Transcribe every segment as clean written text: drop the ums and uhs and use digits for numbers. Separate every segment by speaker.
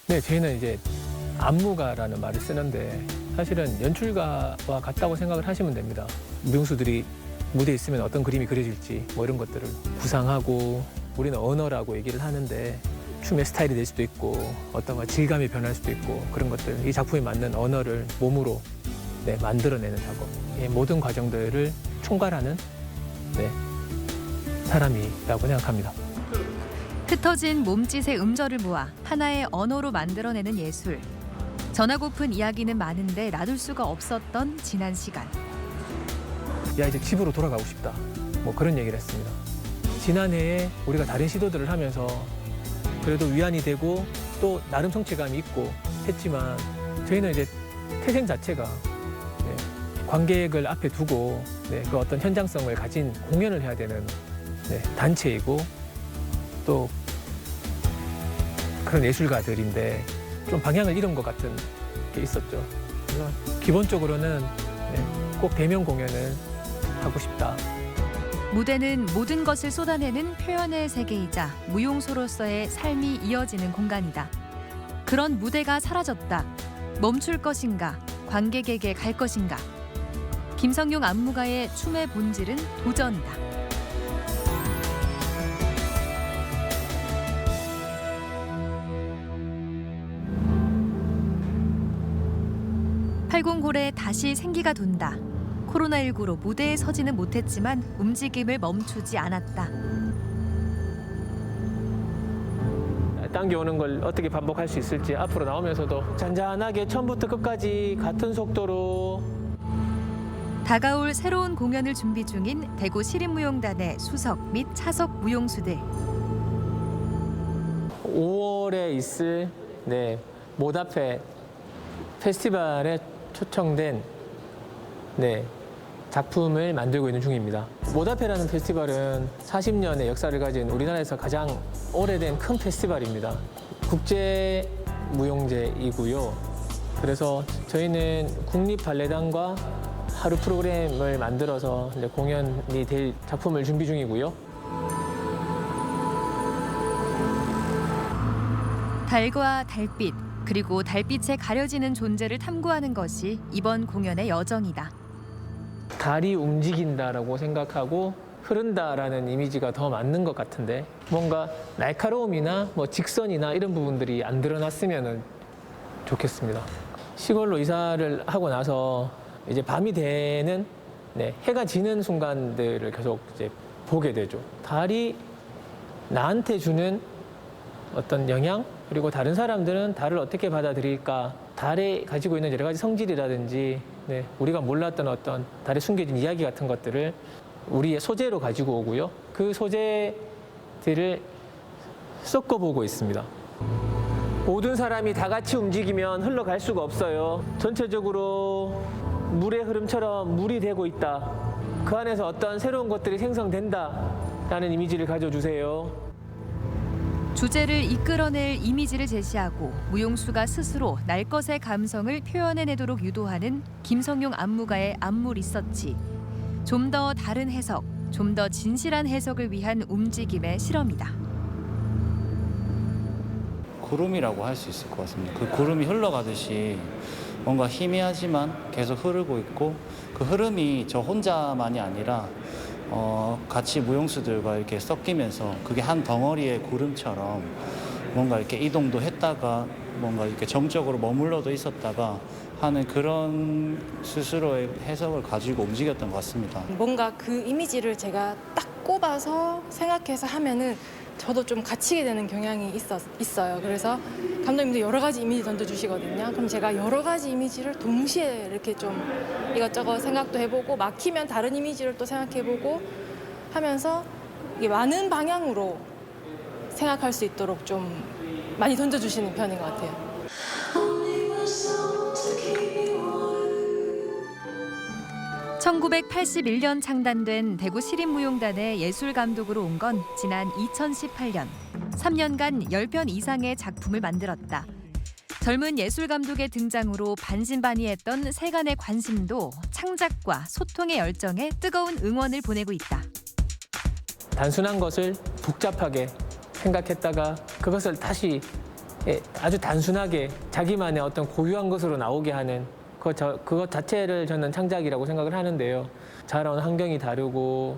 Speaker 1: 네, 저희는 이제 안무가라는 말을 쓰는데 사실은 연출가와 같다고 생각을 하시면 됩니다. 무용수들이 무대에 있으면 어떤 그림이 그려질지 뭐 이런 것들을 구상하고 우리는 언어라고 얘기를 하는데 춤의 스타일이 될 수도 있고 어떤 질감이 변할 수도 있고 그런 것들 이 작품에 맞는 언어를 몸으로 만들어내는 작업 이 모든 과정들을 총괄하는 사람이라고 생각합니다.
Speaker 2: 흩어진 몸짓의 음절을 모아 하나의 언어로 만들어내는 예술. 전하고픈 이야기는 많은데 놔둘 수가 없었던 지난 시간.
Speaker 1: 야 이제 집으로 돌아가고 싶다 뭐 그런 얘기를 했습니다. 지난해에 우리가 다른 시도들을 하면서 그래도 위안이 되고 또 나름 성취감이 있고 했지만 저희는 이제 태생 자체가 관객을 앞에 두고 그 어떤 현장성을 가진 공연을 해야 되는 단체이고 또 그런 예술가들인데 좀 방향을 잃은 것 같은 게 있었죠. 그래서 기본적으로는 꼭 대면 공연을 하고 싶다.
Speaker 2: 무대는 모든 것을 쏟아내는 표현의 세계이자 무용소로서의 삶이 이어지는 공간이다. 그런 무대가 사라졌다. 멈출 것인가? 관객에게 갈 것인가? 김성용 안무가의 춤의 본질은 도전이다. 팔공골에 다시 생기가 돈다. 코로나19로 무대에 서지는 못했지만 움직임을 멈추지 않았다.
Speaker 1: 당겨오는 걸 어떻게 반복할 수 있을지 앞으로 나오면서도 잔잔하게 처음부터 끝까지 같은 속도로
Speaker 2: 다가올 새로운 공연을 준비 중인 대구 시립무용단의 수석 및 차석 무용수들.
Speaker 1: 5월에 있을 모다페 페스티벌에 초청된 작품을 만들고 있는 중입니다. 모다페라는 페스티벌은 40년의 역사를 가진 우리나라에서 가장 오래된 큰 페스티벌입니다. 국제 무용제이고요. 그래서 저희는 국립발레단과 하루 프로그램을 만들어서 공연이 될 작품을 준비 중이고요.
Speaker 2: 달과 달빛, 그리고 달빛에 가려지는 존재를 탐구하는 것이 이번 공연의 여정이다.
Speaker 1: 달이 움직인다라고 생각하고 흐른다라는 이미지가 더 맞는 것 같은데 뭔가 날카로움이나 직선이나 이런 부분들이 안 드러났으면 좋겠습니다. 시골로 이사를 하고 나서 이제 밤이 되는 해가 지는 순간들을 계속 이제 보게 되죠. 달이 나한테 주는 어떤 영향 그리고 다른 사람들은 달을 어떻게 받아들일까 달에 가지고 있는 여러 가지 성질이라든지 우리가 몰랐던 어떤 달에 숨겨진 이야기 같은 것들을 우리의 소재로 가지고 오고요. 그 소재들을 섞어보고 있습니다. 모든 사람이 다 같이 움직이면 흘러갈 수가 없어요. 전체적으로 물의 흐름처럼 물이 되고 있다. 그 안에서 어떤 새로운 것들이 생성된다라는 이미지를 가져주세요.
Speaker 2: 주제를 이끌어낼 이미지를 제시하고 무용수가 스스로 날 것의 감성을 표현해내도록 유도하는 김성용 안무가의 안무 리서치. 좀 더 다른 해석, 좀 더 진실한 해석을 위한 움직임의 실험이다.
Speaker 3: 구름이라고 할 수 있을 것 같습니다. 그 구름이 흘러가듯이 뭔가 희미하지만 계속 흐르고 있고 그 흐름이 저 혼자만이 아니라 같이 무용수들과 이렇게 섞이면서 그게 한 덩어리의 구름처럼 뭔가 이렇게 이동도 했다가 뭔가 이렇게 정적으로 머물러도 있었다가 하는 그런 스스로의 해석을 가지고 움직였던 것 같습니다.
Speaker 4: 뭔가 그 이미지를 제가 딱 꼽아서 생각해서 하면은 저도 좀 갇히게 되는 경향이 있어요. 그래서 감독님도 여러 가지 이미지 던져주시거든요. 그럼 제가 여러 가지 이미지를 동시에 이렇게 좀 이것저것 생각도 해보고 막히면 다른 이미지를 또 생각해보고 하면서 이게 많은 방향으로 생각할 수 있도록 좀 많이 던져주시는 편인 것 같아요.
Speaker 2: 1981년 창단된 대구 시립무용단의 예술감독으로 온 건 지난 2018년. 3년간 10편 이상의 작품을 만들었다. 젊은 예술감독의 등장으로 반신반의했던 세간의 관심도 창작과 소통의 열정에 뜨거운 응원을 보내고 있다.
Speaker 1: 단순한 것을 복잡하게 생각했다가 그것을 다시 아주 단순하게 자기만의 어떤 고유한 것으로 나오게 하는 그것 자체를 저는 창작이라고 생각을 하는데요. 자라온 환경이 다르고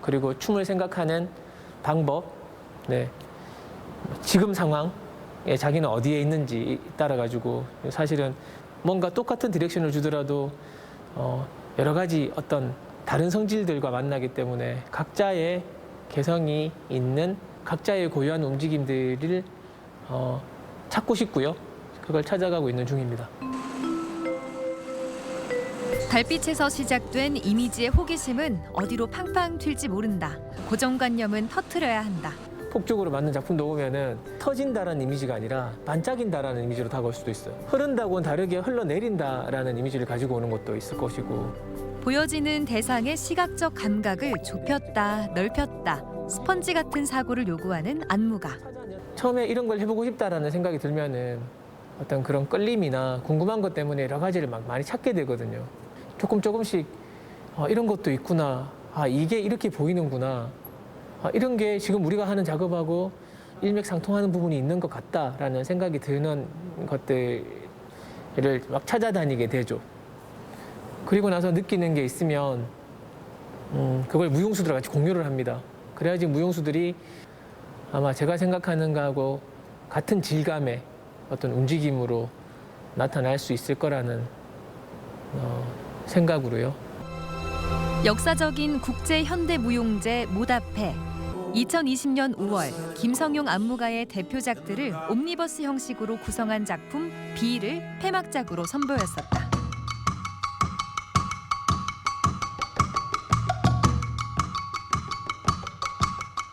Speaker 1: 그리고 춤을 생각하는 방법, 네. 지금 상황에 자기는 어디에 있는지 따라 가지고 사실은 뭔가 똑같은 디렉션을 주더라도 여러 가지 어떤 다른 성질들과 만나기 때문에 각자의 개성이 있는 각자의 고유한 움직임들을 찾고 싶고요. 그걸 찾아가고 있는 중입니다.
Speaker 2: 달빛에서 시작된 이미지의 호기심은 어디로 팡팡 튈지 모른다. 고정관념은 터트려야 한다.
Speaker 1: 폭죽으로 만든 작품도 보면은 터진다라는 이미지가 아니라 반짝인다라는 이미지로 다가올 수도 있어요. 흐른다고는 다르게 흘러내린다라는 이미지를 가지고 오는 것도 있을 것이고.
Speaker 2: 보여지는 대상의 시각적 감각을 좁혔다, 넓혔다. 스펀지 같은 사고를 요구하는 안무가.
Speaker 1: 처음에 이런 걸 해보고 싶다라는 생각이 들면은 어떤 그런 끌림이나 궁금한 것 때문에 여러 가지를 막 많이 찾게 되거든요. 조금씩 이런 것도 있구나. 이게 이렇게 보이는구나. 이런 게 지금 우리가 하는 작업하고 일맥상통하는 부분이 있는 것 같다라는 생각이 드는 것들을 막 찾아다니게 되죠. 그리고 나서 느끼는 게 있으면 그걸 무용수들과 같이 공유를 합니다. 그래야지 무용수들이 아마 제가 생각하는 거하고 같은 질감의 어떤 움직임으로 나타날 수 있을 거라는 생각으로요.
Speaker 2: 역사적인 국제 현대 무용제 모다페. 2020년 5월 김성용 안무가의 대표작들을 옴니버스 형식으로 구성한 작품 비를 폐막작으로 선보였었다.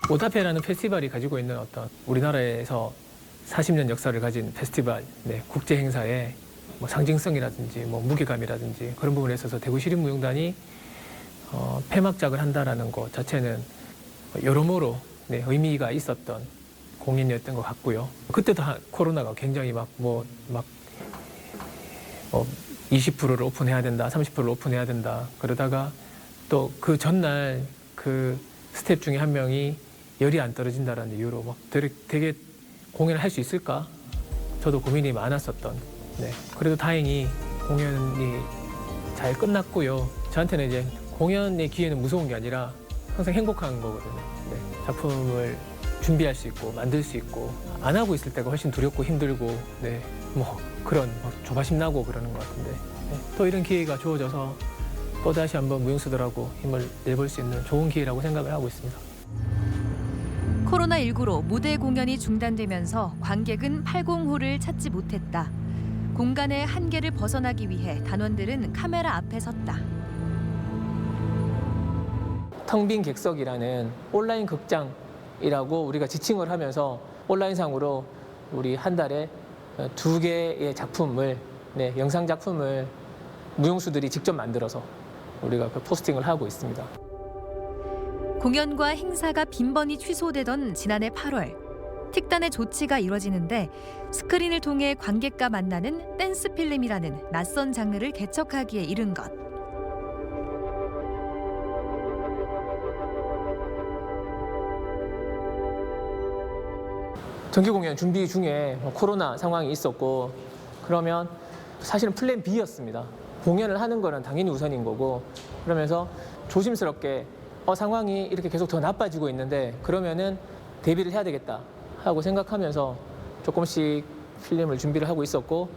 Speaker 1: 모다페라는 페스티벌이 가지고 있는 어떤 우리나라에서 40년 역사를 가진 페스티벌, 국제 행사에 뭐 상징성이라든지 뭐 무게감이라든지 그런 부분에 있어서 대구시립무용단이 폐막작을 한다라는 것 자체는 여러모로 의미가 있었던 공연이었던 것 같고요. 그때도 코로나가 굉장히 20%를 오픈해야 된다, 30%를 오픈해야 된다. 그러다가 또 그 전날 그 스텝 중에 한 명이 열이 안 떨어진다라는 이유로 막 되게 공연을 할 수 있을까? 저도 고민이 많았었던. 그래도 다행히 공연이 잘 끝났고요. 저한테는 이제 공연의 기회는 무서운 게 아니라 항상 행복한 거거든요. 작품을 준비할 수 있고 만들 수 있고 안 하고 있을 때가 훨씬 두렵고 힘들고 그런 조바심 나고 그러는 것 같은데 또 이런 기회가 주어져서 또 다시 한번 무용수들하고 힘을 내볼 수 있는 좋은 기회라고 생각을 하고 있습니다.
Speaker 2: 코로나19로 무대 공연이 중단되면서 관객은 805를 찾지 못했다. 공간의 한계를 벗어나기 위해 단원들은 카메라 앞에 섰다.
Speaker 1: 텅 빈 객석이라는 온라인 극장이라고 우리가 지칭을 하면서 온라인상으로 우리 한 달에 2개의 작품을, 영상 작품을 무용수들이 직접 만들어서 우리가 그 포스팅을 하고 있습니다.
Speaker 2: 공연과 행사가 빈번히 취소되던 지난해 8월 특단의 조치가 이뤄지는데 스크린을 통해 관객과 만나는 댄스 필름이라는 낯선 장르를 개척하기에 이른 것.
Speaker 1: 정기 공연 준비 중에 코로나 상황이 있었고 그러면 사실은 플랜 B였습니다. 공연을 하는 거는 당연히 우선인 거고 그러면서 조심스럽게 상황이 이렇게 계속 더 나빠지고 있는데 그러면은 데뷔를 해야 되겠다 하고 생각하면서 조금씩 필름을 준비를 하고 있었고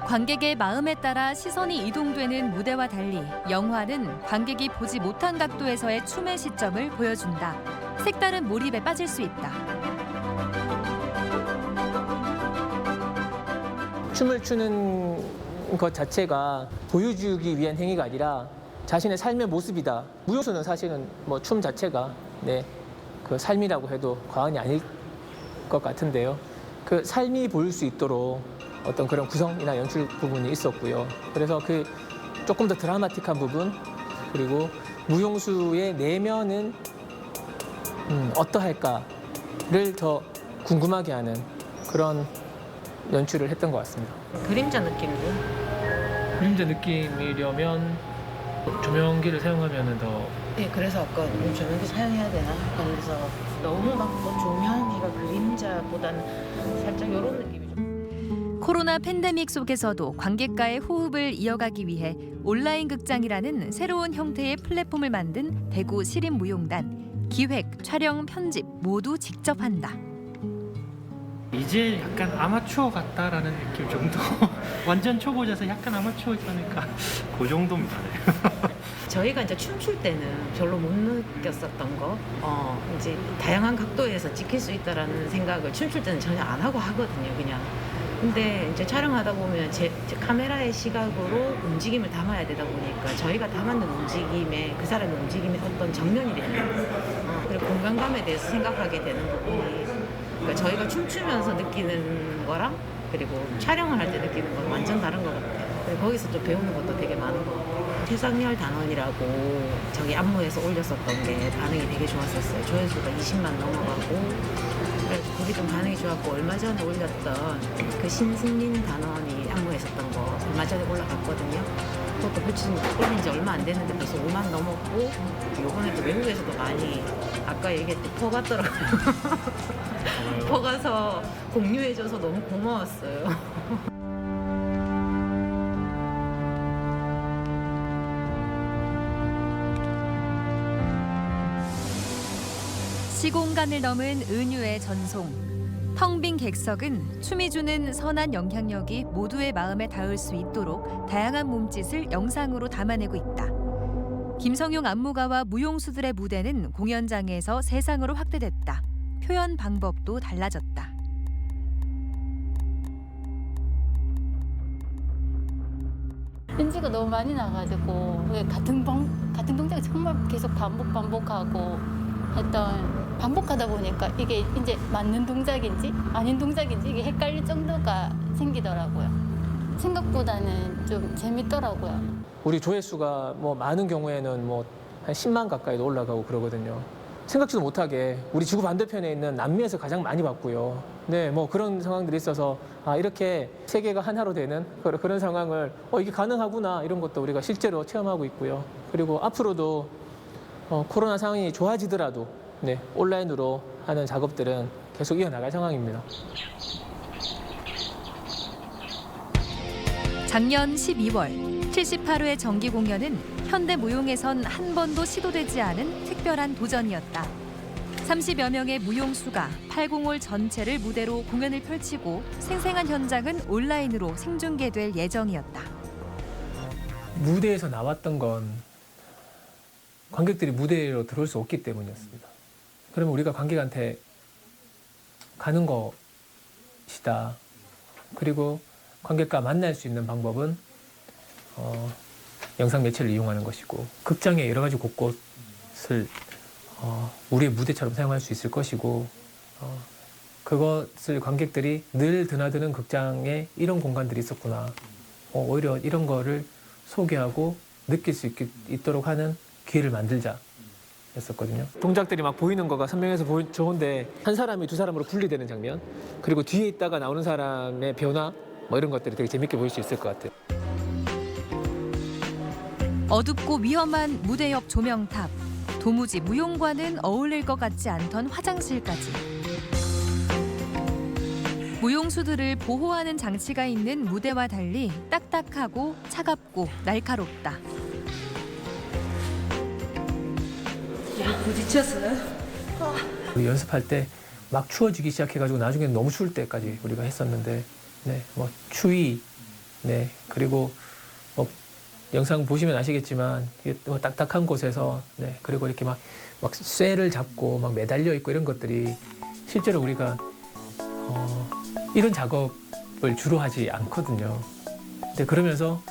Speaker 2: 관객의 마음에 따라 시선이 이동되는 무대와 달리 영화는 관객이 보지 못한 각도에서의 춤의 시점을 보여준다. 색다른 몰입에 빠질 수 있다.
Speaker 1: 춤을 추는 것 자체가 보여주기 위한 행위가 아니라 자신의 삶의 모습이다. 무용수는 사실은 춤 자체가 그 삶이라고 해도 과언이 아닐 것 같은데요. 그 삶이 보일 수 있도록 어떤 그런 구성이나 연출 부분이 있었고요. 그래서 그 조금 더 드라마틱한 부분 그리고 무용수의 내면은 어떠할까를 더 궁금하게 하는 그런 연출을 했던 것 같습니다.
Speaker 5: 그림자 느낌도.
Speaker 1: 그림자 느낌이려면 조명기를 사용하면 더
Speaker 5: 네, 그래서 아까 조명기 사용해야 되나? 그래서 너무 막뭐 조명기가 그림자보다는 살짝 이런 느낌이 좀.
Speaker 2: 코로나 팬데믹 속에서도 관객과의 호흡을 이어가기 위해 온라인 극장이라는 새로운 형태의 플랫폼을 만든 대구 시립무용단. 기획, 촬영, 편집 모두 직접 한다.
Speaker 6: 이제 약간 아마추어 같다라는 느낌 정도. 완전 초보자서 약간 아마추어지 않을까. 그 정도입니다.
Speaker 5: 저희가 이제 춤출 때는 별로 못 느꼈었던 거, 이제 다양한 각도에서 찍힐 수 있다라는 생각을 춤출 때는 전혀 안 하고 하거든요, 그냥. 근데 이제 촬영하다 보면 제 카메라의 시각으로 움직임을 담아야 되다 보니까 저희가 담았는 움직임에 그 사람의 움직임이 어떤 정면이 되는, 그리고 공간감에 대해서 생각하게 되는 부분이, 그러니까 저희가 춤추면서 느끼는 거랑 그리고 촬영을 할 때 느끼는 건 완전 다른 것 같아요. 그리고 거기서 또 배우는 것도 되게 많은 것 같아요. 최상열 단원이라고 저기 안무에서 올렸었던 게 반응이 되게 좋았었어요. 조회수가 20만 넘어가고, 그래서 그게 좀 반응이 좋았고, 얼마 전에 올렸던 그 신승민 단원이 안무에 있었던 거 얼마 전에 올라갔거든요. 그것도 올린 지 얼마 안 됐는데 벌써 5만 넘었고, 요번에 또 외국에서도 많이, 아까 얘기했듯이 퍼 갔더라고요. 퍼 가서 공유해줘서 너무 고마웠어요.
Speaker 2: 시공간을 넘은 은유의 전송. 텅 빈 객석은 춤이 주는 선한 영향력이 모두의 마음에 닿을 수 있도록 다양한 몸짓을 영상으로 담아내고 있다. 김성용 안무가와 무용수들의 무대는 공연장에서 세상으로 확대됐다. 표현 방법도 달라졌다.
Speaker 7: NG가 너무 많이 나가지고 같은 동작을 정말 계속 반복하고 했던, 반복하다 보니까 이게 이제 맞는 동작인지 아닌 동작인지 이게 헷갈릴 정도가 생기더라고요. 생각보다는 좀 재밌더라고요.
Speaker 1: 우리 조회수가 뭐 많은 경우에는 뭐 한 10만 가까이도 올라가고 그러거든요. 생각지도 못하게 우리 지구 반대편에 있는 남미에서 가장 많이 봤고요. 네, 뭐 그런 상황들이 있어서 이렇게 세계가 하나로 되는 그런 상황을 이게 가능하구나 이런 것도 우리가 실제로 체험하고 있고요. 그리고 앞으로도 코로나 상황이 좋아지더라도 네, 온라인으로 하는 작업들은 계속 이어나갈 상황입니다.
Speaker 2: 작년 12월 78회 정기 공연은 현대무용에선 한 번도 시도되지 않은 특별한 도전이었다. 30여 명의 무용수가 8공홀 전체를 무대로 공연을 펼치고 생생한 현장은 온라인으로 생중계될 예정이었다.
Speaker 1: 무대에서 나왔던 건 관객들이 무대로 들어올 수 없기 때문이었습니다. 그러면 우리가 관객한테 가는 것이다. 그리고 관객과 만날 수 있는 방법은 영상 매체를 이용하는 것이고, 극장의 여러 가지 곳곳을 우리의 무대처럼 사용할 수 있을 것이고, 그것을 관객들이 늘 드나드는 극장에 이런 공간들이 있었구나. 오히려 이런 거를 소개하고 느낄 수 있도록 하는 기회를 만들자 했었거든요. 동작들이 막 보이는 거가 선명해서 좋은데 한 사람이 두 사람으로 분리되는 장면, 그리고 뒤에 있다가 나오는 사람의 변화, 뭐 이런 것들이 되게 재밌게 보일 수 있을 것 같아요.
Speaker 2: 어둡고 위험한 무대 옆 조명탑, 도무지 무용과는 어울릴 것 같지 않던 화장실까지. 무용수들을 보호하는 장치가 있는 무대와 달리 딱딱하고 차갑고 날카롭다.
Speaker 5: 부딪혔어요?
Speaker 1: 우리 연습할 때 막 추워지기 시작해가지고 나중에는 너무 추울 때까지 우리가 했었는데, 네, 뭐 추위, 네, 그리고 뭐 영상 보시면 아시겠지만 이게 뭐 딱딱한 곳에서, 네, 그리고 이렇게 막 쇠를 잡고 막 매달려 있고 이런 것들이 실제로 우리가 이런 작업을 주로 하지 않거든요. 근데 그러면서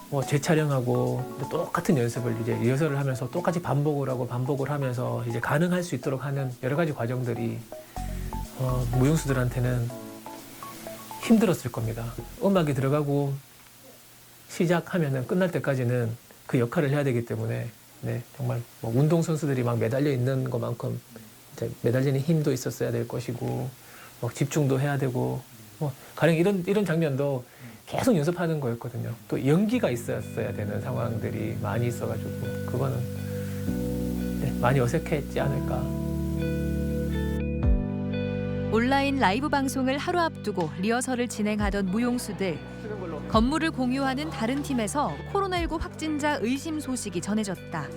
Speaker 1: 뭐 재촬영하고 똑같은 연습을 이제 리허설을 하면서 똑같이 반복을 하면서 이제 가능할 수 있도록 하는 여러 가지 과정들이 무용수들한테는 힘들었을 겁니다. 음악이 들어가고 시작하면은 끝날 때까지는 그 역할을 해야 되기 때문에, 네, 정말 뭐 운동 선수들이 막 매달려 있는 것만큼 이제 매달리는 힘도 있었어야 될 것이고 뭐 집중도 해야 되고 뭐 가령 이런 장면도 계속 연습하는 거였거든요. 또 연기가 있었어야 되는 상황들이 많이 있어가지고 그거는 네, 많이 어색했지 않을까.
Speaker 2: 온라인 라이브 방송을 하루 앞두고 리허설을 진행하던 무용수들. 건물을 공유하는 다른 팀에서 코로나19 확진자 의심 소식이 전해졌다.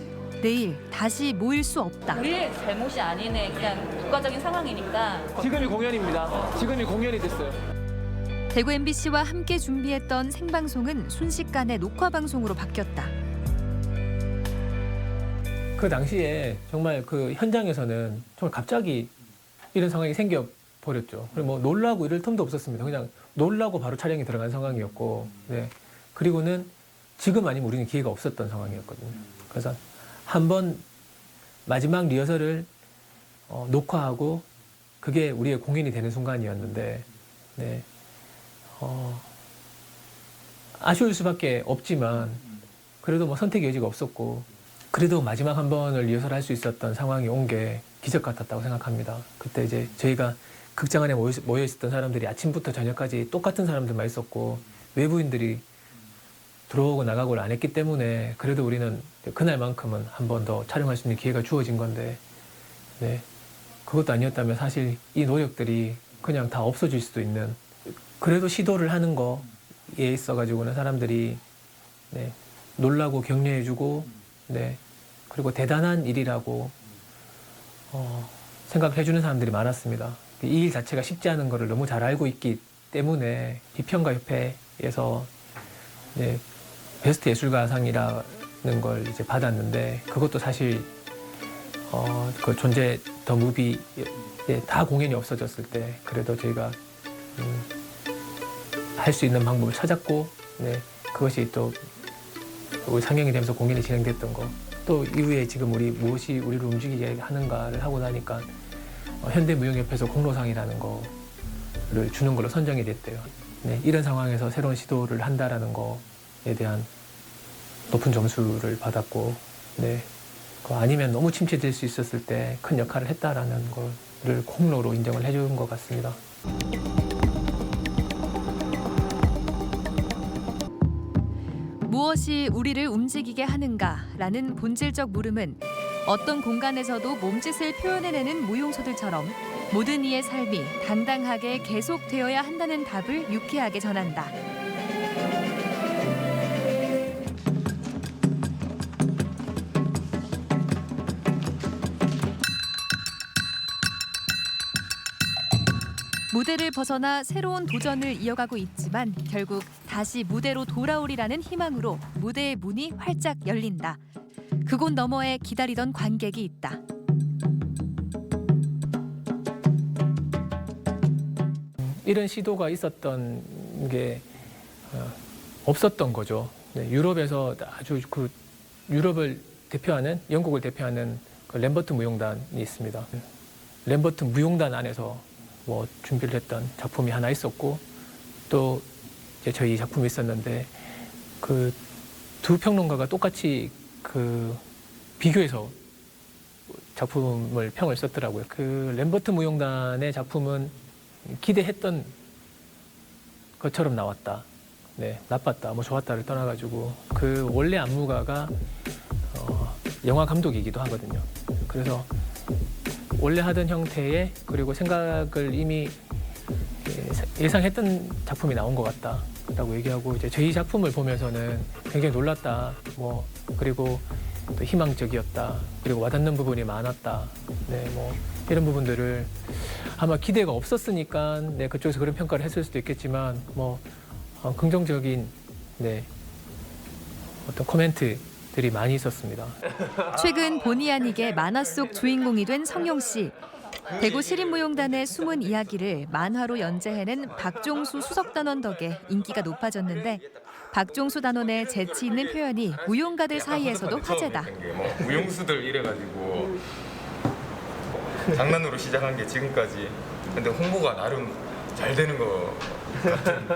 Speaker 2: 내일 다시 모일 수 없다.
Speaker 8: 우리의 잘못이 아니네. 그냥 국가적인 상황이니까.
Speaker 1: 지금이 공연입니다. 지금이 공연이 됐어요.
Speaker 2: 대구 MBC와 함께 준비했던 생방송은 순식간에 녹화 방송으로 바뀌었다.
Speaker 1: 그 당시에 정말 그 현장에서는 정말 갑자기 이런 상황이 생겨 버렸죠. 그리고 뭐 놀라고 이럴 틈도 없었습니다. 그냥 놀라고 바로 촬영이 들어간 상황이었고, 네. 그리고는 지금 아니면 우리는 기회가 없었던 상황이었거든요. 그래서 한번 마지막 리허설을 녹화하고 그게 우리의 공연이 되는 순간이었는데, 네. 아쉬울 수밖에 없지만 그래도 뭐 선택의 여지가 없었고 그래도 마지막 한 번을 리허설할 수 있었던 상황이 온 게 기적 같았다고 생각합니다. 그때 이제 저희가 극장 안에 모여 있었던 사람들이 아침부터 저녁까지 똑같은 사람들만 있었고 외부인들이 들어오고 나가고를 안 했기 때문에 그래도 우리는 그날만큼은 한 번 더 촬영할 수 있는 기회가 주어진 건데 네. 그것도 아니었다면 사실 이 노력들이 그냥 다 없어질 수도 있는 그래도 시도를 하는 거에 있어가지고는 사람들이 네, 놀라고 격려해주고 네, 그리고 대단한 일이라고 생각해주는 사람들이 많았습니다. 이 일 자체가 쉽지 않은 거를 너무 잘 알고 있기 때문에 비평가협회에서 네, 베스트 예술가상이라는 걸 이제 받았는데 그것도 사실 그 존재 더 무비에 다 공연이 없어졌을 때 그래도 저희가 할 수 있는 방법을 찾았고 네, 그것이 또 상영이 되면서 공연이 진행됐던 거 또 이후에 지금 우리 무엇이 우리를 움직이게 하는가를 하고 나니까 현대무용협회에서 공로상이라는 거를 주는 걸로 선정이 됐대요. 네, 이런 상황에서 새로운 시도를 한다라는 거에 대한 높은 점수를 받았고 네, 아니면 너무 침체될 수 있었을 때 큰 역할을 했다라는 거를 공로로 인정을 해준 것 같습니다.
Speaker 2: 무엇이 우리를 움직이게 하는가라는 본질적 물음은 어떤 공간에서도 몸짓을 표현해내는 무용수들처럼 모든 이의 삶이 당당하게 계속되어야 한다는 답을 유쾌하게 전한다. 무대를 벗어나 새로운 도전을 이어가고 있지만 결국 다시 무대로 돌아오리라는 희망으로 무대의 문이 활짝 열린다. 그곳 너머에 기다리던 관객이 있다.
Speaker 1: 이런 시도가 있었던 게 없었던 거죠. 네, 유럽에서 아주 그 유럽을 대표하는 영국을 대표하는 그 램버트 무용단이 있습니다. 램버트 무용단 안에서 뭐 준비를 했던 작품이 하나 있었고 또 이제 저희 작품이 있었는데 그 두 평론가가 똑같이 그 비교해서 작품을 평을 썼더라고요. 그 램버트 무용단의 작품은 기대했던 것처럼 나왔다. 네, 나빴다, 뭐 좋았다를 떠나가지고 그 원래 안무가가 영화 감독이기도 하거든요. 그래서 원래 하던 형태의 그리고 생각을 이미 예상했던 작품이 나온 것 같다라고 얘기하고 이제 저희 작품을 보면서는 굉장히 놀랐다. 뭐 그리고 또 희망적이었다. 그리고 와닿는 부분이 많았다. 네, 뭐 이런 부분들을 아마 기대가 없었으니까 네, 그쪽에서 그런 평가를 했을 수도 있겠지만 뭐 긍정적인 네, 어떤 코멘트들이 많이 있었습니다.
Speaker 2: 최근 본의 아니게 만화 속 주인공이 된 성용 씨. 대구 시립무용단의 숨은 이야기를 만화로 연재해낸 박종수 수석단원 덕에 인기가 높아졌는데 박종수 단원의 재치 있는 표현이 무용가들 사이에서도 화제다.
Speaker 9: 뭐 무용수들 이래가지고 장난으로 시작한 게 지금까지 근데 홍보가 나름 잘 되는 거 같은.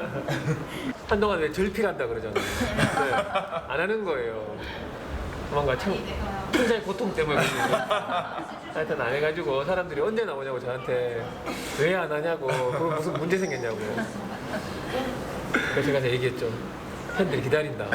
Speaker 1: 한동안 왜 절필한다 그러잖아요. 네, 안 하는 거예요. 뭔가 천자의 고통 때문에 하여튼 안 해가지고 사람들이 언제 나오냐고 저한테 왜 안 하냐고 그럼 무슨 문제 생겼냐고 그래서 제가 얘기했죠. 팬들이 기다린다.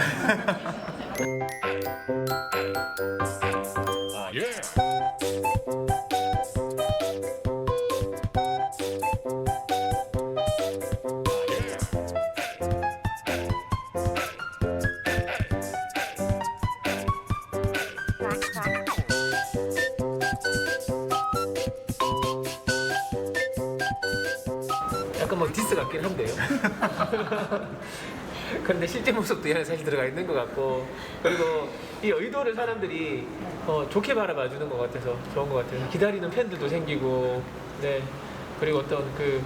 Speaker 1: 약간 뭐 디스 같긴 한데요. 그런데 실제 모습도 이 안에 사실 들어가 있는 것 같고 그리고 이 의도를 사람들이 좋게 바라봐주는 것 같아서 좋은 것 같아요. 기다리는 팬들도 생기고 네 그리고 어떤 그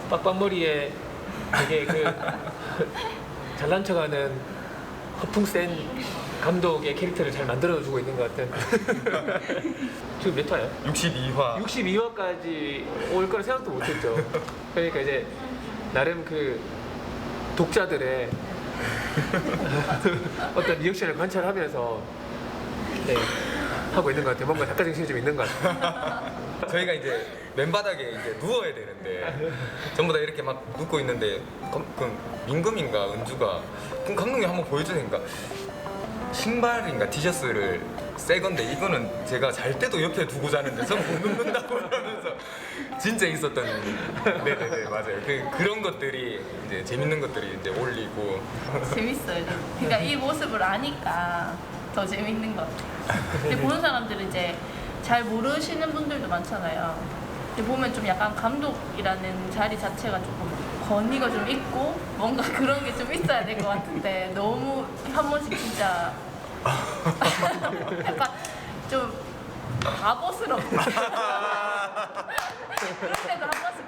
Speaker 1: 빡빡머리에 되게 그 잘난 척하는 허풍 센 감독의 캐릭터를 잘 만들어주고 있는 것 같은. 지금 몇 화요?
Speaker 9: 62화.
Speaker 1: 62화까지 올 거라 생각도 못했죠. 그러니까 이제 나름 그 독자들의 어떤 리액션을 관찰하면서 네, 하고 있는 것 같아요. 뭔가 작가정신이 좀 있는 것 같아요.
Speaker 9: 저희가 이제 맨바닥에 이제 누워야 되는데 전부 다 이렇게 막 눕고 있는데 그 민금인가 은주가 그럼 감독님 한번 보여주니까 신발인가 티셔츠를 새 건데 이거는 제가 잘 때도 옆에 두고 자는데 저는 못 눕는다고 하면서 진짜 있었던 네네네 맞아요. 그런 것들이 이제 재밌는 것들이 이제 올리고
Speaker 10: 재밌어요. 그러니까 이 모습을 아니까 더 재밌는 것 같아요. 근데 보는 사람들은 이제 잘 모르시는 분들도 많잖아요. 근데 보면 좀 약간 감독이라는 자리 자체가 조금 권위가 좀 있고 뭔가 그런 게 좀 있어야 될 것 같은데 너무 한 번씩 진짜 약간 좀 바보스러워. 그럴 때도 한 번씩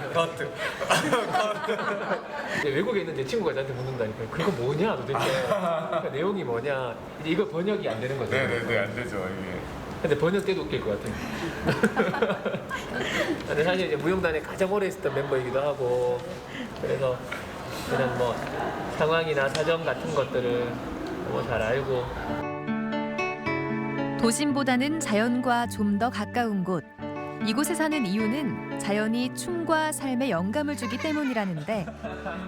Speaker 10: 있거든요.
Speaker 1: 이제 외국에 있는 제 친구가 저한테 묻는다니까요. 그거 뭐냐 도대체. 그러니까 내용이 뭐냐. 이제 이거 번역이 안 되는 거죠.
Speaker 9: 네네네 안 되죠 이게.
Speaker 1: 근데 번역 때도 웃길 것 같아요. 근데 사실 이제 무용단에 가장 오래 있었던 멤버이기도 하고 그래서 이런 뭐 상황이나 사정 같은 것들을 너무 잘 알고
Speaker 2: 도심보다는 자연과 좀 더 가까운 곳. 이곳에 사는 이유는 자연이 춤과 삶에 영감을 주기 때문이라는데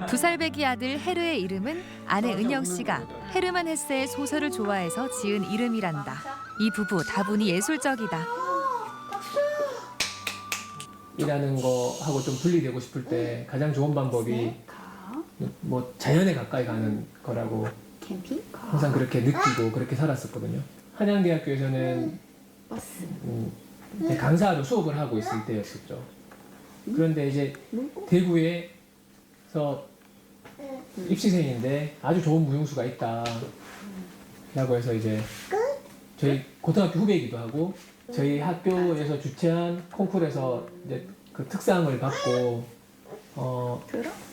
Speaker 2: 2살배기 아들 헤르의 이름은 아내 은영 씨가 헤르만 헤세의 소설을 좋아해서 지은 이름이란다. 이 부부 다분히 예술적이다.
Speaker 1: 일하는 거하고 좀 분리되고 싶을 때 가장 좋은 방법이 뭐 자연에 가까이 가는 거라고 항상 그렇게 느끼고 그렇게 살았었거든요. 한양대학교에서는 강사로 수업을 하고 있을 때였었죠. 그런데 이제 대구에서 입시생인데 아주 좋은 무용수가 있다 라고 해서 이제 저희 고등학교 후배이기도 하고 저희 학교에서 주최한 콩쿠르에서 이제 그 특상을 받고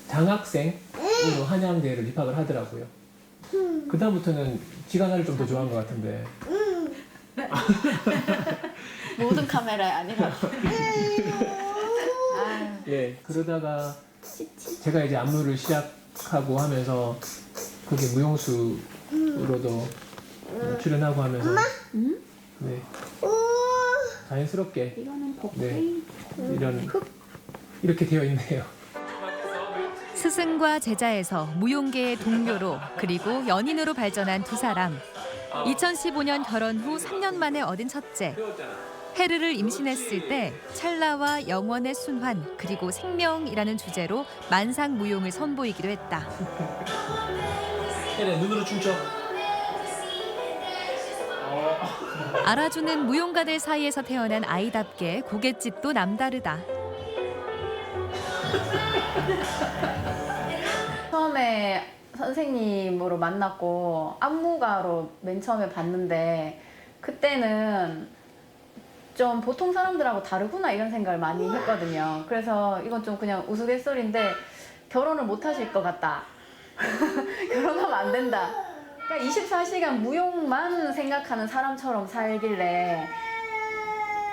Speaker 1: 장학생으로 한양대를 입학을 하더라고요. 그 다음부터는 지가 나를 좀 더 좋아한 것 같은데.
Speaker 7: 모든 카메라에 아니라.
Speaker 1: 예, 그러다가 제가 이제 안무를 시작하고 하면서 그게 무용수로도 출연하고 하면서 네, 자연스럽게 네, 이렇게 되어 있네요.
Speaker 2: 스승과 제자에서 무용계의 동료로 그리고 연인으로 발전한 두 사람. 2015년 결혼 후 3년 만에 얻은 첫째. 헤르를 임신했을 때 찰나와 영원의 순환 그리고 생명이라는 주제로 만상 무용을 선보이기도 했다.
Speaker 1: 헤르 눈으로 춤춰.
Speaker 2: 알아주는 무용가들 사이에서 태어난 아이답게 고갯짓도 남다르다.
Speaker 11: 처음에 선생님으로 만났고 안무가로 맨 처음에 봤는데 그때는 좀 보통 사람들하고 다르구나 이런 생각을 많이 했거든요. 그래서 이건 좀 그냥 우스갯소리인데 결혼을 못 하실 것 같다. 결혼하면 안 된다. 그러니까 24시간 무용만 생각하는 사람처럼 살길래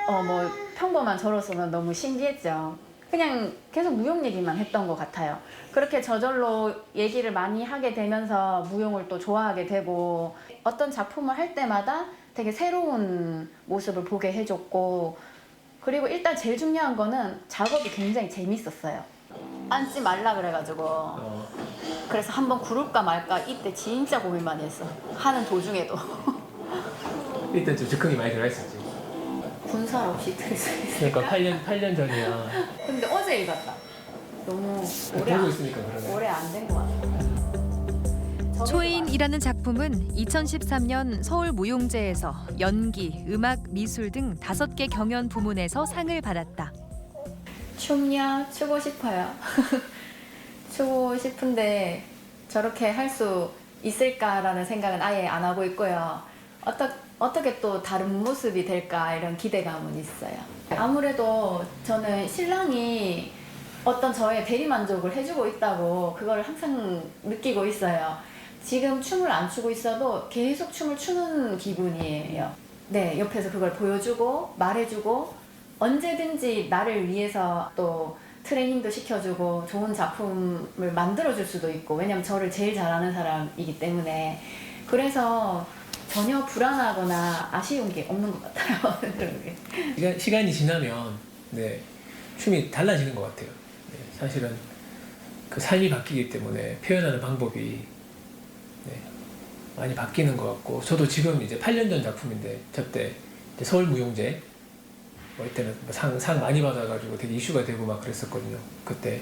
Speaker 11: 뭐 평범한 저로서는 너무 신기했죠. 그냥 계속 무용 얘기만 했던 것 같아요. 그렇게 저절로 얘기를 많이 하게 되면서 무용을 또 좋아하게 되고 어떤 작품을 할 때마다 되게 새로운 모습을 보게 해줬고 그리고 일단 제일 중요한 거는 작업이 굉장히 재밌었어요. 앉지 말라 그래가지고 그래서 한번 구를까 말까 이때 진짜 고민 많이 했어. 하는 도중에도.
Speaker 1: 일단 좀 적응이 많이 들어가 있었지.
Speaker 11: 군살 없이 트레스.
Speaker 1: 그러니까 8년 전이야.
Speaker 11: 근데 어제 읽었다. 너무
Speaker 1: 보고 있으니까 그러네.
Speaker 11: 오래 안 된 것 같아.
Speaker 2: 초인이라는 작품은 2013년 서울 무용제에서 연기, 음악, 미술 등 5개 경연 부문에서 상을 받았다.
Speaker 11: 춤요? 추고 싶어요. 추고 싶은데 저렇게 할 수 있을까라는 생각은 아예 안 하고 있고요. 어떻게 또 다른 모습이 될까 이런 기대감은 있어요. 아무래도 저는 신랑이 어떤 저의 대리만족을 해주고 있다고 그걸 항상 느끼고 있어요. 지금 춤을 안 추고 있어도 계속 춤을 추는 기분이에요. 네, 옆에서 그걸 보여주고 말해주고 언제든지 나를 위해서 또 트레이닝도 시켜주고 좋은 작품을 만들어줄 수도 있고 왜냐면 저를 제일 잘하는 사람이기 때문에 그래서 전혀 불안하거나 아쉬운 게 없는 것 같아요.
Speaker 1: 시간이 지나면 네, 춤이 달라지는 것 같아요. 네, 사실은 그 삶이 바뀌기 때문에 표현하는 방법이 네, 많이 바뀌는 것 같고 저도 지금 이제 8년 전 작품인데 저때 서울무용제 뭐 이때는 상 많이 받아가지고 되게 이슈가 되고 막 그랬었거든요. 그때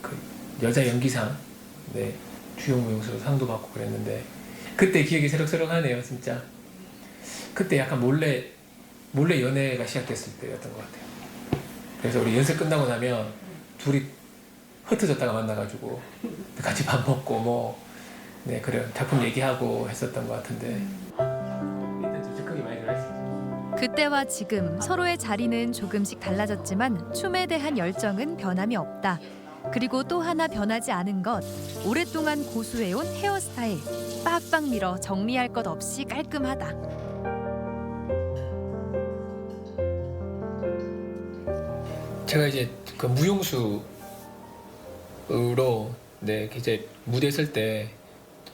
Speaker 1: 그 여자 연기상 네, 주요 무용수로 상도 받고 그랬는데 그때 기억이 새록새록하네요, 진짜. 그때 약간 몰래 연애가 시작됐을 때였던 것 같아요. 그래서 우리 연습 끝나고 나면 둘이 흩어졌다가 만나가지고 같이 밥 먹고 뭐 네, 그런 작품 얘기하고 했었던 것 같은데 일단 좀 적응이 많이 들어 있었죠.
Speaker 2: 그때와 지금 서로의 자리는 조금씩 달라졌지만 춤에 대한 열정은 변함이 없다. 그리고 또 하나 변하지 않은 것, 오랫동안 고수해온 헤어스타일. 빡빡 밀어 정리할 것 없이 깔끔하다.
Speaker 1: 제가 이제 그 무용수로 네, 이제 무대 설 때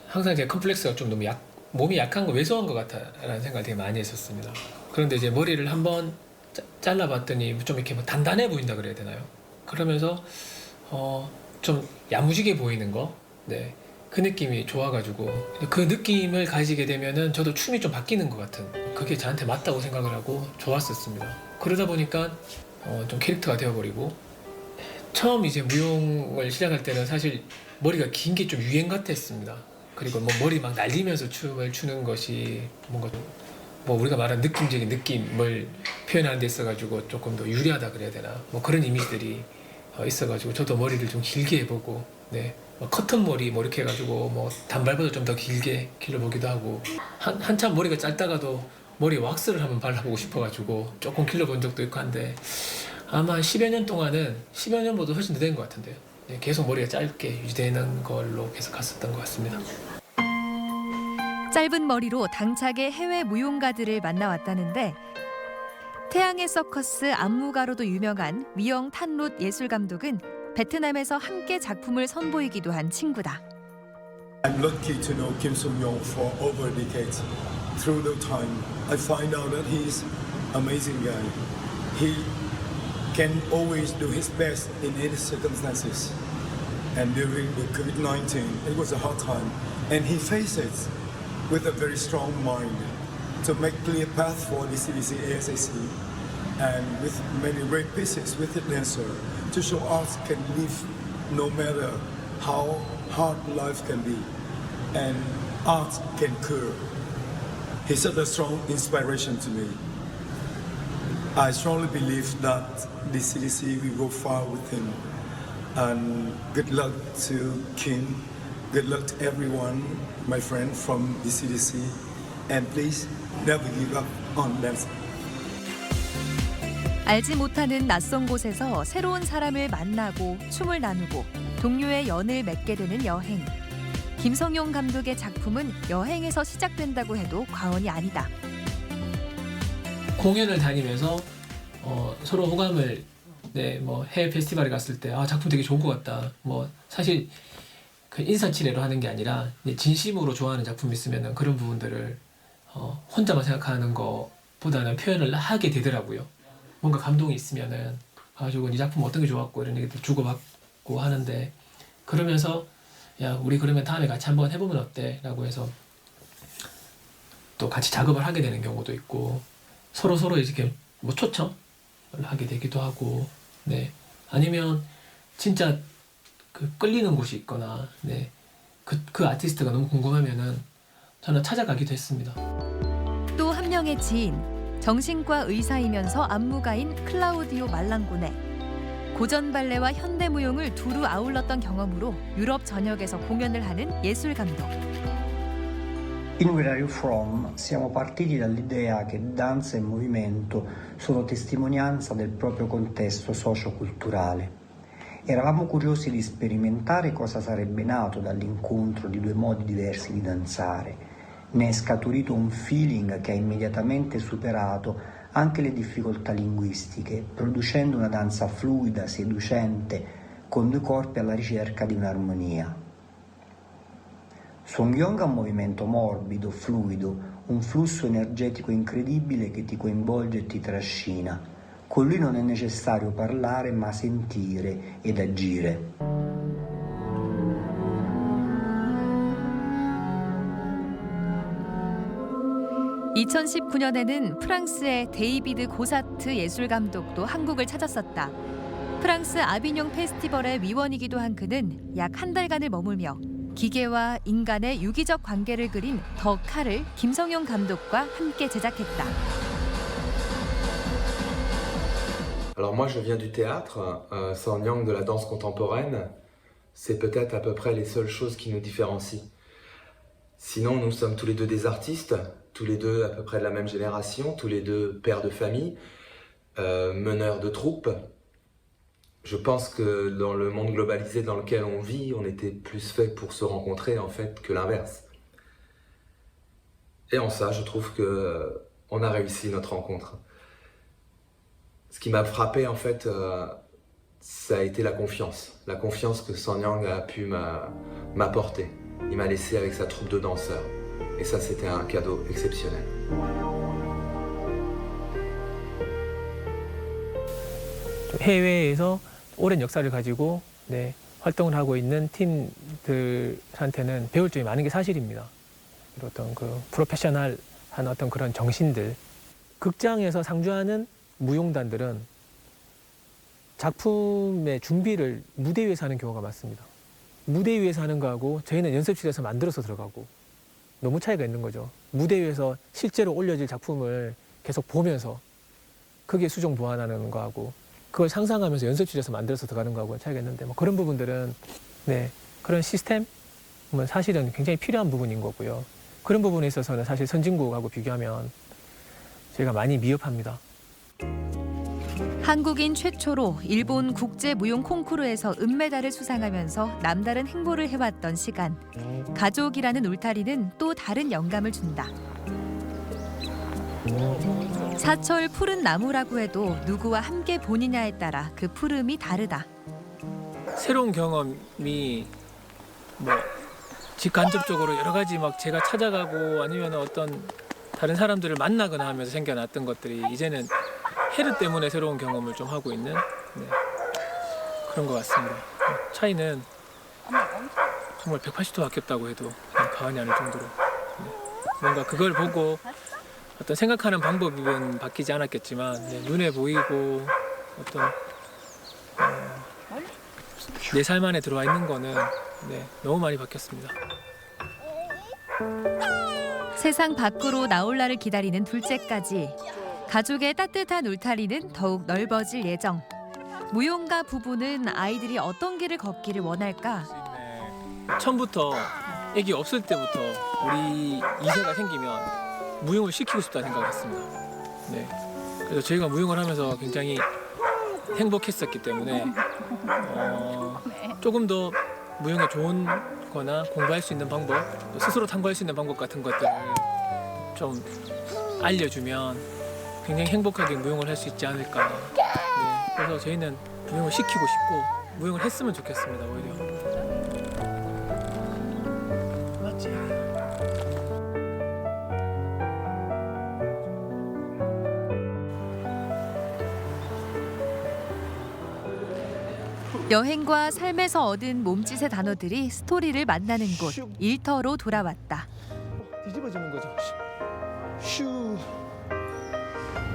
Speaker 1: 항상 제 컴플렉스가 좀 너무 몸이 약한 거 왜소한 것 같다라는 생각을 되게 많이 했었습니다. 그런데 이제 머리를 한번 잘라봤더니 좀 이렇게 뭐 단단해 보인다 그래야 되나요? 그러면서 좀 야무지게 보이는 거, 네, 그 느낌이 좋아가지고 그 느낌을 가지게 되면은 저도 춤이 좀 바뀌는 것 같은 그게 저한테 맞다고 생각을 하고 좋았었습니다. 그러다 보니까 좀 캐릭터가 되어버리고 처음 이제 무용을 시작할 때는 사실 머리가 긴 게 좀 유행 같았습니다. 그리고 뭐 머리 막 날리면서 춤을 추는 것이 뭔가 뭐 우리가 말하는 느낌적인 느낌을 표현하는 데 있어가지고 조금 더 유리하다 그래야 되나 뭐 그런 이미지들이 있어가지고 저도 머리를 좀 길게 해보고 네, 뭐 커튼 머리 뭐 이렇게 해가지고 뭐 단발보다 좀 더 길게 길러보기도 하고 한참 머리가 짧다가도 머리에 왁스를 한번 발라보고 싶어가지고 조금 길러본 적도 있고 한데 아마 10여 년 동안은 10여 년보다 훨씬 더 된 것 같은데요. 네, 계속 머리가 짧게 유지되는 걸로 계속 갔었던 것 같습니다.
Speaker 2: 짧은 머리로 당차게 해외 무용가들을 만나왔다는데 태양의 서커스 안무가로도 유명한 위영 탄롯 예술감독은 베트남에서 함께 작품을 선보이기도 한 친구다.
Speaker 12: I'm lucky to know Kim Sung-yong for over a decade. Through the time, I find out that he's amazing guy. He can always do his best in any circumstances. And during the COVID-19, it was a hard time, and he faced it with a very strong mind to make clear path for the CBC ASAC, and with many great pieces with the dancer to show art can live no matter how hard life can be, and art can cure. He's such a strong inspiration to me. I strongly believe that the CDC will go far with him. And good luck to Kim. Good luck to everyone, my friend from the CDC. And please never give up on dance.
Speaker 2: 알지 못하는 낯선 곳에서 새로운 사람을 만나고 춤을 나누고 동료의 연을 맺게 되는 여행. 김성용 감독의 작품은 여행에서 시작된다고 해도 과언이 아니다.
Speaker 1: 공연을 다니면서 서로 호감을 네, 뭐 해외 페스티벌에 갔을 때 작품 되게 좋은 것 같다. 뭐 사실 그 인사치레로 하는 게 아니라 진심으로 좋아하는 작품이 있으면은 그런 부분들을 혼자만 생각하는 것보다는 표현을 하게 되더라고요. 뭔가 감동이 있으면은 가지고 이 작품 어떤 게 좋았고 이런 얘기들 주고받고 하는데 그러면서 야 우리 그러면 다음에 같이 한번 해보면 어때? 라고 해서 또 같이 작업을 하게 되는 경우도 있고 서로 이렇게 뭐 초청을 하게 되기도 하고 네 아니면 진짜 그 끌리는 곳이 있거나 네 그 아티스트가 너무 궁금하면은 저는 찾아가기도 했습니다.
Speaker 2: 또 한 명의 지인, 정신과 의사이면서 안무가인 클라우디오 말랑고네. 고전 발레와 현대 무용을 두루 아울렀던 경험으로 유럽 전역에서 공연을 하는 예술 감독.
Speaker 13: In Where Are You From siamo partiti dall'idea che danza e movimento sono testimonianza del proprio contesto socio-culturale. Eravamo curiosi di sperimentare cosa sarebbe nato dall'incontro di due modi diversi di danzare. Ne è scaturito un feeling che ha immediatamente superato anche le difficoltà linguistiche, producendo una danza fluida, seducente, con due corpi alla ricerca di un'armonia. Songyong ha un movimento morbido, fluido, un flusso energetico incredibile che ti coinvolge e ti trascina. Con lui non è necessario parlare ma sentire ed agire.
Speaker 2: (2019년에는) 프랑스의 데이비드 고사트 예술감독도 한국을 찾았었다. 프랑스 아비뇽 페스티벌의 위원이기도 한 그는 약 한 달간을 머물며 기계와 인간의 유기적 관계를 그린 더 칼을 김성용 감독과 함께 제작했다.
Speaker 14: Alors moi je viens du théâtre, Son Yang de la danse contemporaine, c'est peut-être à peu près les seules choses qui nous différencient. Sinon nous sommes tous les deux des artistes, tous les deux à peu près de la même génération, tous les deux pères de famille, meneurs de troupes. Je pense que dans le monde globalisé dans lequel on vit, on était plus fait pour se rencontrer en fait que l'inverse. Et en ça, je trouve que on a réussi notre rencontre. Ce qui m'a frappé en fait, ça a été la confiance que Son Yang a pu m'apporter. Il m'a laissé avec sa troupe de danseurs. Et ça, c'était un cadeau exceptionnel.
Speaker 1: 해외에서 오랜 역사를 가지고 활동을 하고 있는 팀들한테는 배울 점이 많은 게 사실입니다. 어떤 그 프로페셔널한 어떤 그런 정신들. 극장에서 상주하는 무용단들은 작품의 준비를 무대 위에서 하는 경우가 많습니다. 무대 위에서 하는 거하고 저희는 연습실에서 만들어서 들어가고 너무 차이가 있는 거죠. 무대 위에서 실제로 올려질 작품을 계속 보면서 그게 수정 보완하는 거하고 그걸 상상하면서 연습실에서 만들어서 들어가는 거하고 차이가 있는데 뭐 그런 부분들은 그런 시스템은 사실은 굉장히 필요한 부분인 거고요. 그런 부분에 있어서는 사실 선진국하고 비교하면 저희가 많이 미흡합니다.
Speaker 2: 한국인 최초로 일본 국제무용 콩쿠르에서 은메달을 수상하면서 남다른 행보를 해왔던 시간. 가족이라는 울타리는 또 다른 영감을 준다. 사철 푸른 나무라고 해도 누구와 함께 보느냐에 따라 그 푸름이 다르다.
Speaker 1: 새로운 경험이 뭐 직간접적으로 여러 가지 막 제가 찾아가고 아니면 어떤 다른 사람들을 만나거나 하면서 생겨났던 것들이 이제는 헤르 때문에 새로운 경험을 좀 하고 있는 그런 것 같습니다. 차이는 정말 180도 바뀌었다고 해도 과언이 아닐 정도로 뭔가 그걸 보고 어떤 생각하는 방법은 바뀌지 않았겠지만 눈에 보이고 어떤 내 삶 안에 들어와 있는 거는 너무 많이 바뀌었습니다.
Speaker 2: 세상 밖으로 나올 날을 기다리는 둘째까지 가족의 따뜻한 울타리는 더욱 넓어질 예정. 무용가 부부는 아이들이 어떤 길을 걷기를 원할까?
Speaker 1: 처음부터 애기 없을 때부터 우리 2세가 생기면 무용을 시키고 싶다는 생각을 했습니다. 그래서 저희가 무용을 하면서 굉장히 행복했었기 때문에 조금 더 무용에 좋은 거나 공부할 수 있는 방법, 스스로 탐구할 수 있는 방법 같은 것들을 좀 알려주면 굉장히 행복하게 무용을 할 수 있지 않을까. 그래서 저희는 무용을 시키고 싶고 무용을 했으면 좋겠습니다. 오히려. 맞지?
Speaker 2: 여행과 삶에서 얻은 몸짓의 단어들이 스토리를 만나는 곳 일터로 돌아왔다.
Speaker 1: 뒤집어지는 거죠. 슈.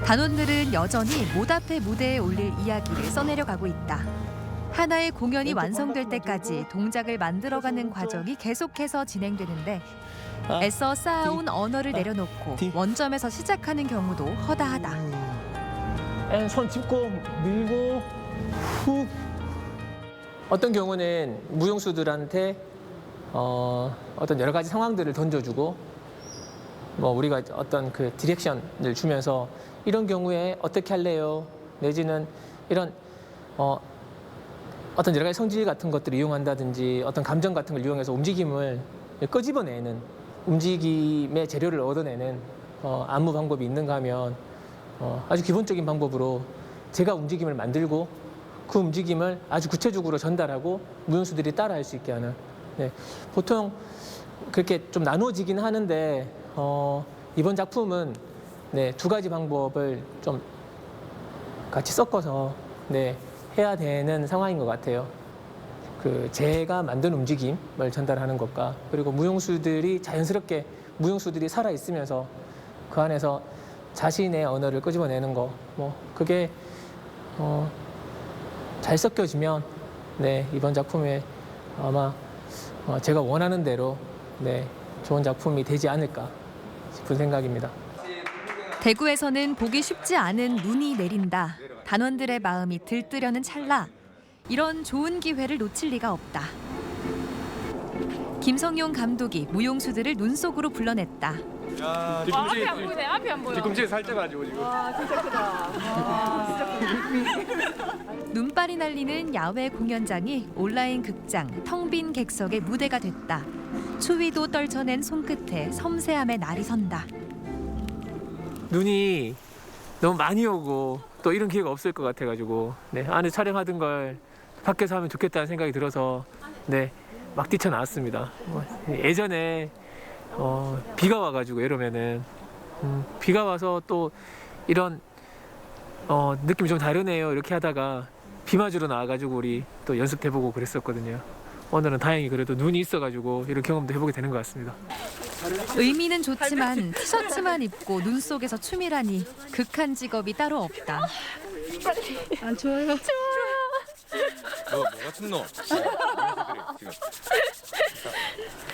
Speaker 2: 단원들은 여전히 못 앞에 무대에 올릴 이야기를 써내려가고 있다. 하나의 공연이 완성될 때까지 동작을 만들어가는 과정이 계속해서 진행되는데 애써 쌓아온 언어를 내려놓고 원점에서 시작하는 경우도 허다하다.
Speaker 1: 손 짚고 밀고 훅. 어떤 경우는 무용수들한테 어떤 여러 가지 상황들을 던져주고 뭐 우리가 어떤 그 디렉션을 주면서 이런 경우에 어떻게 할래요? 내지는 이런 어떤 여러 가지 성질 같은 것들을 이용한다든지 어떤 감정 같은 걸 이용해서 움직임을 끄집어내는 움직임의 재료를 얻어내는 안무 방법이 있는가 하면 아주 기본적인 방법으로 제가 움직임을 만들고 그 움직임을 아주 구체적으로 전달하고 무용수들이 따라할 수 있게 하는 보통 그렇게 좀 나누어지긴 하는데 이번 작품은 두 가지 방법을 좀 같이 섞어서 해야 되는 상황인 것 같아요. 그 제가 만든 움직임을 전달하는 것과 그리고 무용수들이 자연스럽게 무용수들이 살아 있으면서 그 안에서 자신의 언어를 끄집어내는 거 그게 잘 섞여지면 이번 작품에 아마 제가 원하는 대로 좋은 작품이 되지 않을까 싶은 생각입니다.
Speaker 2: 대구에서는 보기 쉽지 않은 눈이 내린다. 단원들의 마음이 들뜨려는 찰나. 이런 좋은 기회를 놓칠 리가 없다. 김성용 감독이 무용수들을 눈 속으로 불러냈다.
Speaker 15: 야,
Speaker 10: 앞이 안 보이네. 앞이 안 보여.
Speaker 15: 뒤꿈치 살짝 가지고 지금.
Speaker 10: 와, 진짜 크다.
Speaker 2: 눈발이 날리는 야외 공연장이 온라인 극장 텅 빈 객석의 무대가 됐다. 추위도 떨쳐낸 손끝에 섬세함의 날이 선다.
Speaker 1: 눈이 너무 많이 오고 또 이런 기회가 없을 것 같아가지고 안에 촬영하던 걸 밖에서 하면 좋겠다는 생각이 들어서 막 뛰쳐나왔습니다. 예전에 비가 와가지고 이러면은 비가 와서 또 이런 느낌이 좀 다르네요 이렇게 하다가 비 맞으러 나와가지고 우리 또 연습해보고 그랬었거든요. 오늘은 다행히 그래도 눈이 있어가지고 이런 경험도 해보게 되는 것 같습니다.
Speaker 2: 의미는 좋지만 티셔츠만 입고 눈 속에서 춤이라니 극한 직업이 따로 없다.
Speaker 10: 안 좋아요.
Speaker 9: 뭐가 춥노?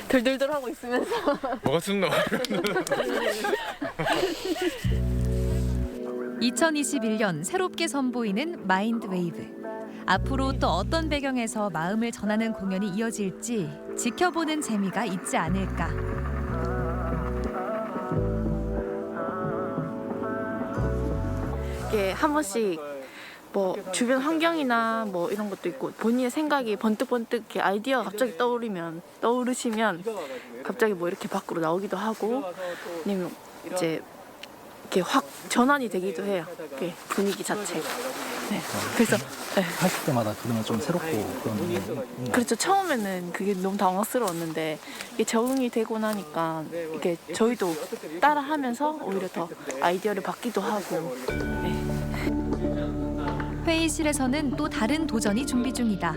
Speaker 10: 들들들 하고 있으면서.
Speaker 9: 뭐가 춥노?
Speaker 2: 2021년 새롭게 선보이는 마인드 웨이브. 앞으로 또 어떤 배경에서 마음을 전하는 공연이 이어질지 지켜보는 재미가 있지 않을까.
Speaker 7: 이게 한 번씩 뭐 주변 환경이나 뭐 이런 것도 있고 본인의 생각이 번뜩번뜩 이렇게 아이디어가 갑자기 떠오르시면 갑자기 뭐 이렇게 밖으로 나오기도 하고 아니면 이제 이렇게 확 전환이 되기도 해요. 이렇게 분위기 자체가. 그래서
Speaker 16: 하실 때마다 그러면 좀 새롭고 그런 게
Speaker 7: 그렇죠. 처음에는 그게 너무 당황스러웠는데 이게 적응이 되고 나니까 이게 저희도 따라하면서 오히려 더 아이디어를 받기도 하고.
Speaker 2: 회의실에서는 또 다른 도전이 준비 중이다.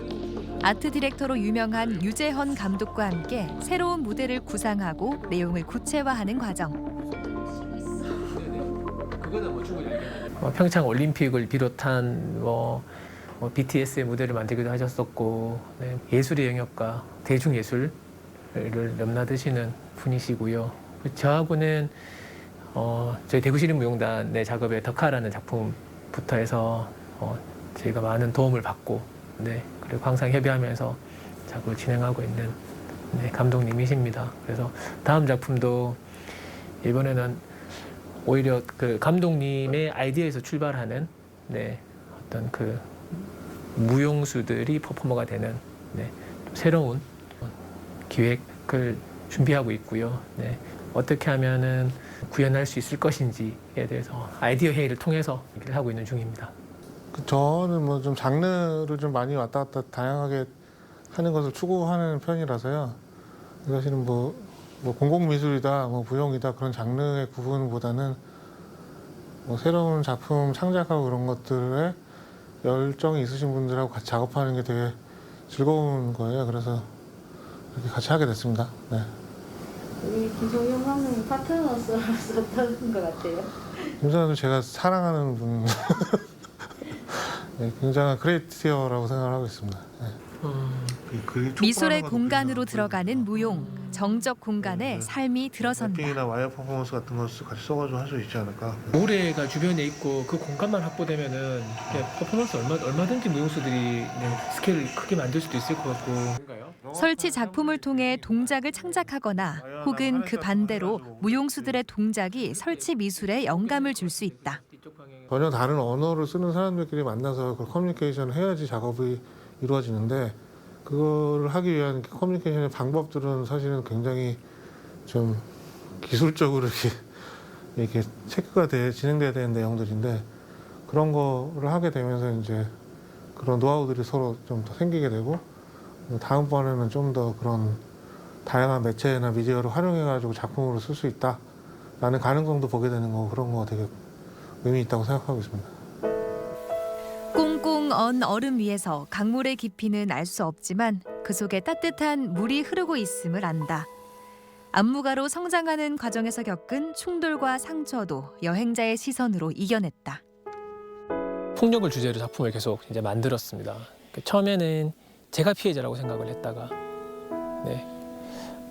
Speaker 2: 아트 디렉터로 유명한 유재헌 감독과 함께 새로운 무대를 구상하고 내용을 구체화하는 과정.
Speaker 1: 평창 올림픽을 비롯한 BTS의 무대를 만들기도 하셨었고 예술의 영역과 대중예술을 넘나드시는 분이시고요. 저하고는 저희 대구시립무용단의 작업에 덕화라는 작품부터 해서 저희가 많은 도움을 받고 그리고 항상 협의하면서 작업을 진행하고 있는 감독님이십니다. 그래서 다음 작품도 이번에는 오히려 그 감독님의 아이디어에서 출발하는 어떤 그 무용수들이 퍼포머가 되는 새로운 기획을 준비하고 있고요. 어떻게 하면은 구현할 수 있을 것인지에 대해서 아이디어 회의를 통해서 얘기를 하고 있는 중입니다.
Speaker 17: 저는 뭐 좀 장르를 좀 많이 왔다 갔다 다양하게 하는 것을 추구하는 편이라서요. 사실은 뭐 공공미술이다, 뭐 무용이다 그런 장르의 구분보다는 뭐 새로운 작품 창작하고 그런 것들에 열정이 있으신 분들하고 같이 작업하는 게 되게 즐거운 거예요. 그래서 이렇게 같이 하게 됐습니다. 네.
Speaker 11: 우리 김성용 감독님 파트너로서 어떤 것 같아요?
Speaker 17: 김성용도 제가 사랑하는 분, 네, 굉장한 크리에이터라고 생각을 하고 있습니다. 네.
Speaker 2: 미술의 공간으로 들어가는 무용, 정적 공간에 삶이 들어선다.
Speaker 17: 나 와이어 퍼포먼스 같은 것을 같이 써가지고 할 수 있지 않을까.
Speaker 1: 모래가 주변에 있고 그 공간만 확보되면은 퍼포먼스 얼마든지 무용수들이 스케일을 크게 만들 수도 있을 것 같고.
Speaker 2: 설치 작품을 통해 동작을 창작하거나 혹은 그 반대로 무용수들의 동작이 설치 미술에 영감을 줄 수 있다.
Speaker 17: 전혀 다른 언어를 쓰는 사람들끼리 만나서 그 커뮤니케이션을 해야지 작업이 이루어지는데 그걸 하기 위한 커뮤니케이션의 방법들은 사실은 굉장히 좀 기술적으로 이렇게 체크가 진행돼야 되는 내용들인데 그런 거를 하게 되면서 이제 그런 노하우들이 서로 좀 더 생기게 되고 다음번에는 좀 더 그런 다양한 매체나 미디어를 활용해가지고 작품으로 쓸 수 있다라는 가능성도 보게 되는 거고 그런 거 되게 의미 있다고 생각하고 있습니다.
Speaker 2: 꽁꽁 언 얼음 위에서 강물의 깊이는 알 수 없지만 그 속에 따뜻한 물이 흐르고 있음을 안다. 안무가로 성장하는 과정에서 겪은 충돌과 상처도 여행자의 시선으로 이겨냈다.
Speaker 1: 폭력을 주제로 작품을 계속 이제 만들었습니다. 처음에는 제가 피해자라고 생각을 했다가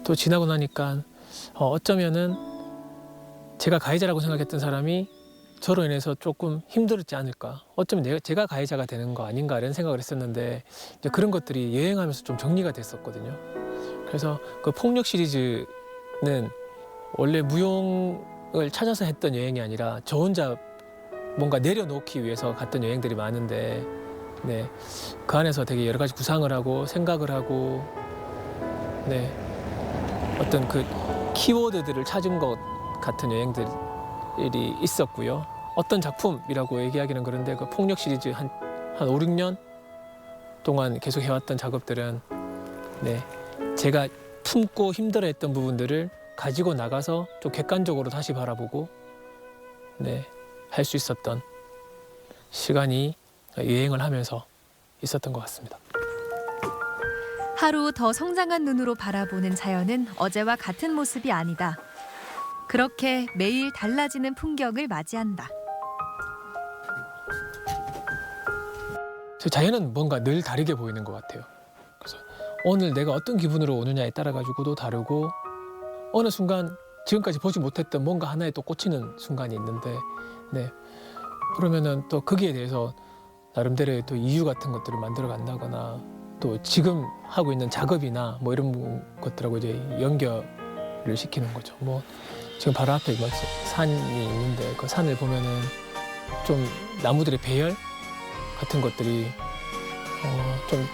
Speaker 1: 또 지나고 나니까 어쩌면은 제가 가해자라고 생각했던 사람이 저로 인해서 조금 힘들었지 않을까. 어쩌면 제가 가해자가 되는 거 아닌가 이런 생각을 했었는데 이제 그런 것들이 여행하면서 좀 정리가 됐었거든요. 그래서 그 폭력 시리즈는 원래 무용을 찾아서 했던 여행이 아니라 저 혼자 뭔가 내려놓기 위해서 갔던 여행들이 많은데 그 안에서 되게 여러 가지 구상을 하고 생각을 하고 어떤 그 키워드들을 찾은 것 같은 여행들이 있었고요. 어떤 작품이라고 얘기하기는 그런데 그 폭력 시리즈 한 5, 6년 동안 계속 해왔던 작업들은 제가 품고 힘들어했던 부분들을 가지고 나가서 좀 객관적으로 다시 바라보고 할 수 있었던 시간이 여행을 하면서 있었던 것 같습니다.
Speaker 2: 하루 더 성장한 눈으로 바라보는 자연은 어제와 같은 모습이 아니다. 그렇게 매일 달라지는 풍경을 맞이한다.
Speaker 1: 자연은 뭔가 늘 다르게 보이는 것 같아요. 그래서 오늘 내가 어떤 기분으로 오느냐에 따라 가지고도 다르고 어느 순간 지금까지 보지 못했던 뭔가 하나에 또 꽂히는 순간이 있는데 그러면은 또 거기에 대해서 나름대로의 또 이유 같은 것들을 만들어 간다거나 또 지금 하고 있는 작업이나 뭐 이런 것들하고 이제 연결을 시키는 거죠. 뭐 지금 바로 앞에 산이 있는데 그 산을 보면은 좀 나무들의 배열 같은 것들이 좀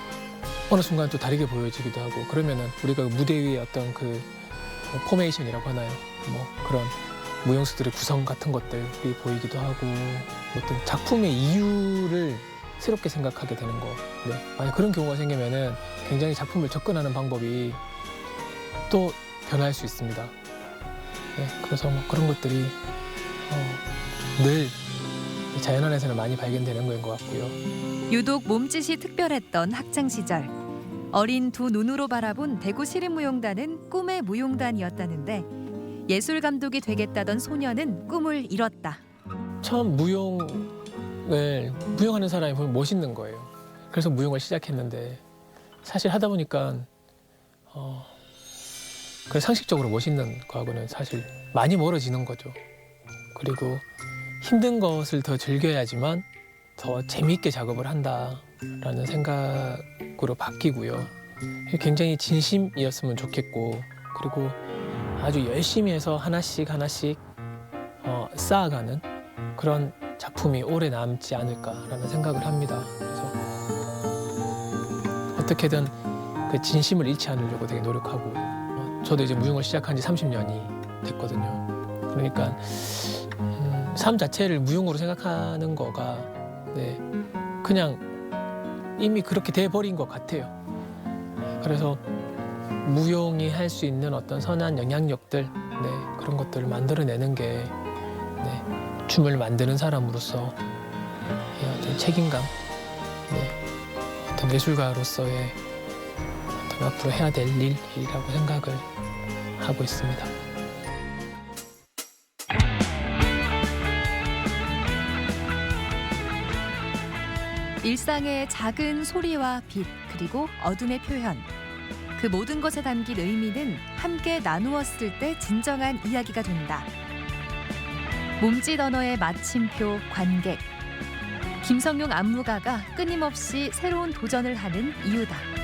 Speaker 1: 어느 순간 또 다르게 보여지기도 하고 그러면은 우리가 무대 위에 어떤 그 포메이션이라고 하나요? 뭐 그런 무용수들의 구성 같은 것들이 보이기도 하고 어떤 작품의 이유를 새롭게 생각하게 되는 거. 만약 그런 경우가 생기면은 굉장히 작품을 접근하는 방법이 또 변할 수 있습니다. 그래서 뭐 그런 것들이 늘 자연 안에서는 많이 발견되는 거인 것 같고요.
Speaker 2: 유독 몸짓이 특별했던 학창 시절. 어린 두 눈으로 바라본 대구 시립무용단은 꿈의 무용단이었다는데 예술 감독이 되겠다던 소녀는 꿈을 이뤘다.
Speaker 1: 처음 무용하는 사람이 보면 멋있는 거예요. 그래서 무용을 시작했는데 사실 하다 보니까 그 상식적으로 멋있는 거하고는 사실 많이 멀어지는 거죠. 그리고 힘든 것을 더 즐겨야지만 더 재미있게 작업을 한다라는 생각으로 바뀌고요. 굉장히 진심이었으면 좋겠고 그리고 아주 열심히 해서 하나씩 쌓아가는 그런 작품이 오래 남지 않을까라는 생각을 합니다. 그래서 어떻게든 그 진심을 잃지 않으려고 되게 노력하고 저도 이제 무용을 시작한 지 30년이 됐거든요. 그러니까 삶 자체를 무용으로 생각하는 거가 네, 그냥 이미 그렇게 돼버린 것 같아요. 그래서 무용이 할 수 있는 어떤 선한 영향력들, 네, 그런 것들을 만들어내는 게 네, 춤을 만드는 사람으로서 어떤 책임감, 네, 어떤 예술가로서의 어떤 앞으로 해야 될 일이라고 생각을 하고 있습니다.
Speaker 2: 일상의 작은 소리와 빛, 그리고 어둠의 표현. 그 모든 것에 담긴 의미는 함께 나누었을 때 진정한 이야기가 된다. 몸짓 언어의 마침표, 관객. 김성용 안무가가 끊임없이 새로운 도전을 하는 이유다.